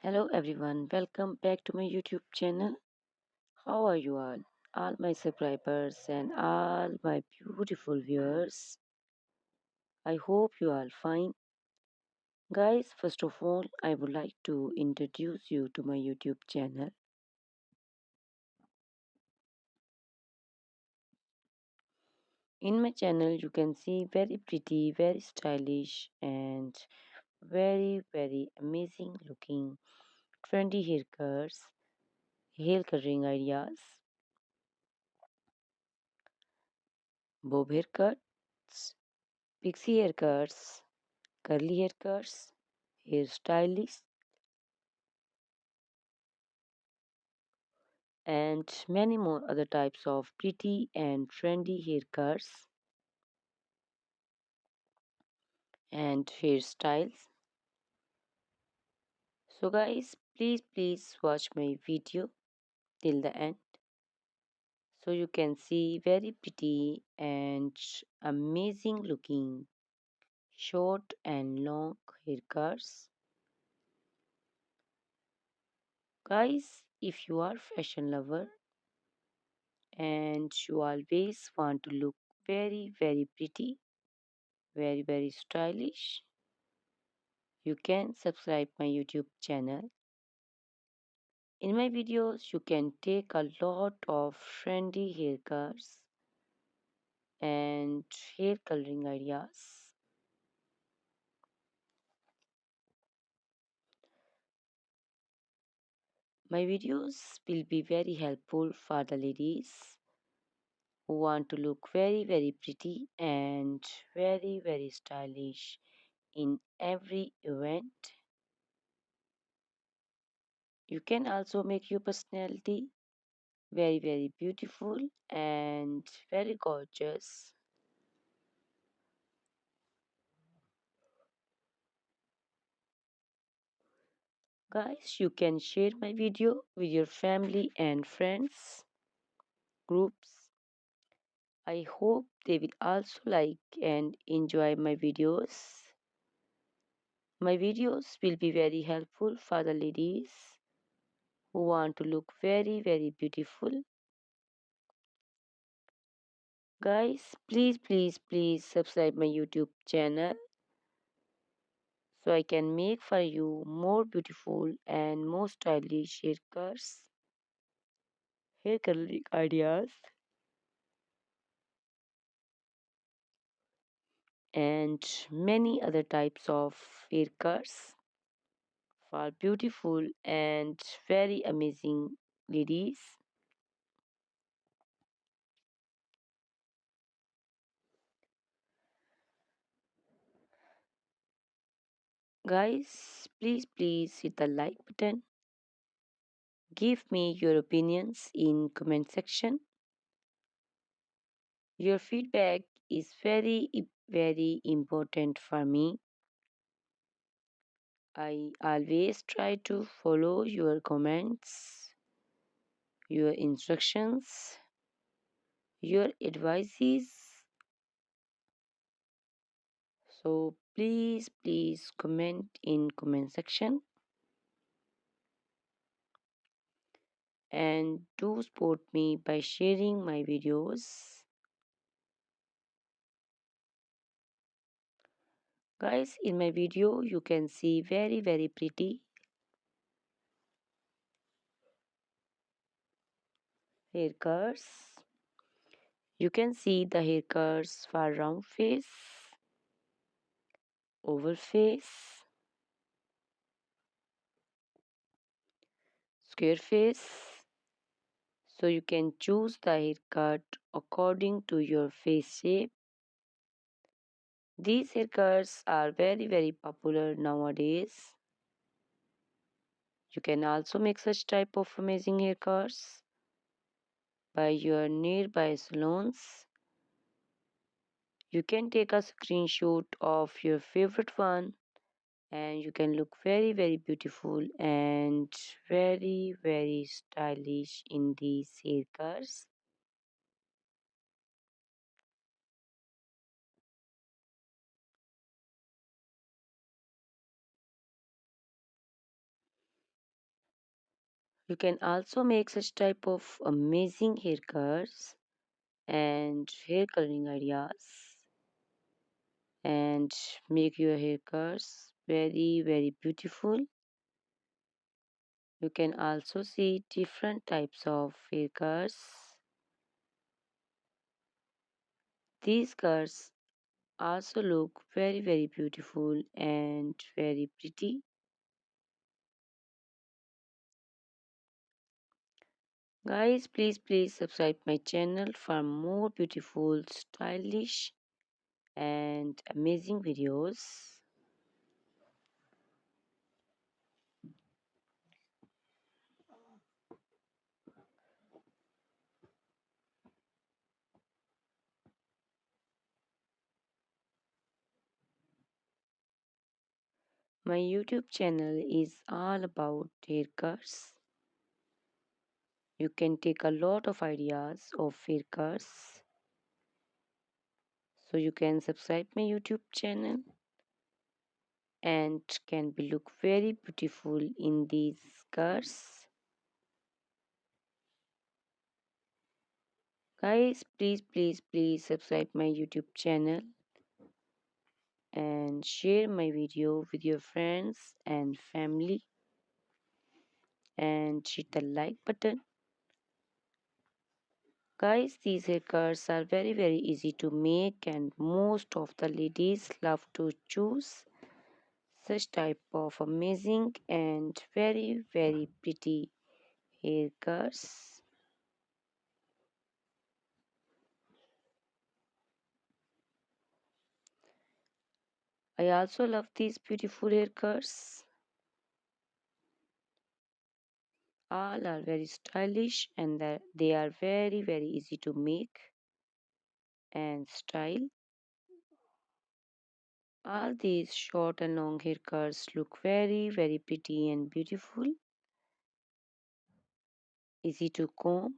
Hello everyone, welcome back to my YouTube channel. How are you all? All my subscribers and all my beautiful viewers. I hope you are fine. Guys, first of all, I would like to introduce you to my YouTube channel. In my channel, you can see very pretty, very stylish, and very amazing looking trendy haircuts, hair coloring ideas, bob haircuts, pixie haircuts, curly haircuts, hairstylists, and many more other types of pretty and trendy haircuts and hairstyles. So, guys, please watch my video till the end so you can see very pretty and amazing looking short and long haircuts. Guys, if you are fashion lover and you always want to look very pretty, very stylish, you can subscribe my YouTube channel. In my videos, you can take a lot of trendy haircuts and hair coloring ideas. My videos will be very helpful for the ladies who want to look very pretty and very stylish in every event. You can also make your personality very beautiful and very gorgeous. Guys, you can share my video with your family and friends groups. I hope they will also like and enjoy my videos. My videos will be very helpful for the ladies who want to look very beautiful. Guys, please subscribe my YouTube channel so I can make for you more beautiful and more stylish haircuts, hair coloring ideas, and many other types of haircuts for beautiful and very amazing ladies. Guys, please hit the like button. Give me your opinions in comment section. Your feedback is very important for me. I always try to follow your comments, your instructions, your advices. So please comment in comment section and do support me by sharing my videos. Guys, in my video you can see very pretty haircuts. You can see the haircuts for round face, oval face, square face. So you can choose the haircut according to your face shape. These haircuts are very popular nowadays. You can also make such type of amazing haircuts by your nearby salons. You can take a screenshot of your favorite one and you can look very beautiful and very stylish in these haircuts. You can also make such type of amazing haircuts and hair coloring ideas and make your haircuts very beautiful. You can also see different types of haircuts. These cuts also look very beautiful and very pretty. Guys, please subscribe my channel for more beautiful, stylish and amazing videos. My YouTube channel is all about haircuts. You can take a lot of ideas of haircuts. So you can subscribe my YouTube channel and can be look very beautiful in these skirts. Guys, please subscribe my YouTube channel and share my video with your friends and family and hit the like button. Guys, these haircuts are very easy to make and most of the ladies love to choose such type of amazing and very pretty haircuts. I also love these beautiful haircuts. All are very stylish and they are very easy to make and style. All these short and long haircuts look very pretty and beautiful, easy to comb.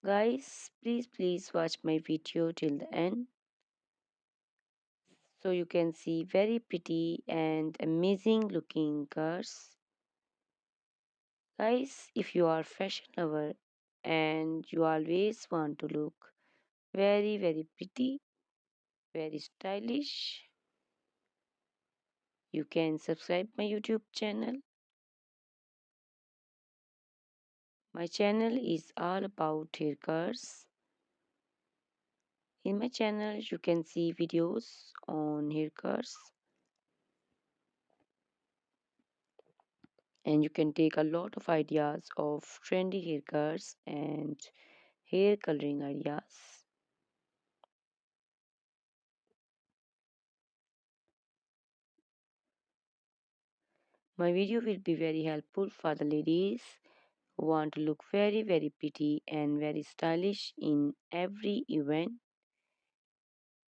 Guys, please watch my video till the end so you can see very pretty and amazing looking cars. Guys, if you are fashion lover and you always want to look very pretty, very stylish, you can subscribe my YouTube channel. My channel is all about haircuts. In my channel, you can see videos on haircuts and you can take a lot of ideas of trendy haircuts and hair coloring ideas. My video will be very helpful for the ladies who want to look very pretty and very stylish in every event.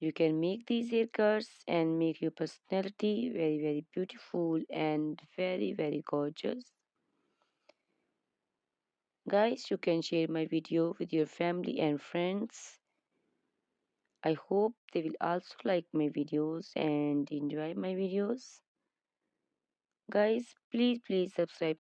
You can make these haircuts and make your personality very beautiful and very gorgeous. Guys, you can share my video with your family and friends. I hope they will also like my videos and enjoy my videos. Guys, please subscribe